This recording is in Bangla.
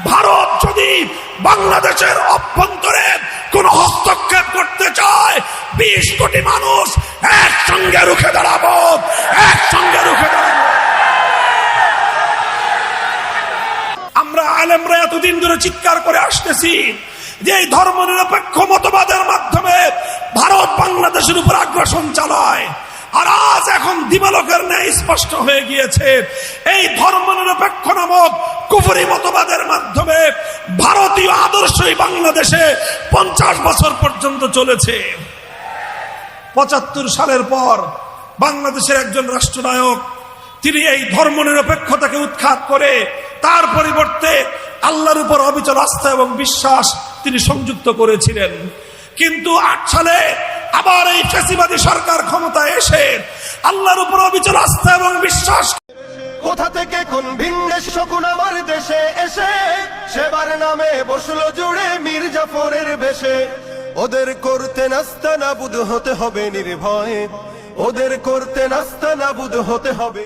ভারত যদি বাংলাদেশের অভ্যন্তরে কোন হস্তক্ষেপ করতে চায় 20 কোটি মানুষ একসঙ্গে রুখে দাঁড়াবো, একসঙ্গে রুখে দাঁড়াবো। আমরা আলেমরা এতদিন ধরে চিৎকার করে আসতেছি যে এই ধর্মনিরপেক্ষ মতবাদের মাধ্যমে ভারত বাংলাদেশের উপর আগ্রাসন চালায়, আর আজ এখন দিবালোকের ন্যায় স্পষ্ট হয়ে গিয়েছে এই ধর্মনিরপেক্ষ নামক কুফরি মতবাদের মাধ্যমে ভারতীয় আদর্শই বাংলাদেশে 50 বছর পর্যন্ত চলেছে। 75 সালের পর বাংলাদেশের একজন রাষ্ট্রনায়ক তিনি এই ধর্মনিরপেক্ষতাকে উৎখাত করে তার পরিবর্তে আল্লাহর উপর অবিচল আস্থা এবং বিশ্বাস তিনি সংযুক্ত করেছিলেন। কিন্তু 8 সালে আবার এই ফ্যাসিবাদী সরকার ক্ষমতায় এসে আল্লাহর উপর অবিচল আস্থা এবং বিশ্বাস, কোথা থেকে কোন ভিন্নে শকুন আমার দেশে এসে সেবার নামে বসলো জুড়ে মীর জাফরের বেশে। ওদের করতে নাস্তানাবুদ হতে হবে নির্ভয়ে, ওদের করতে নাস্তানাবুদ হতে হবে।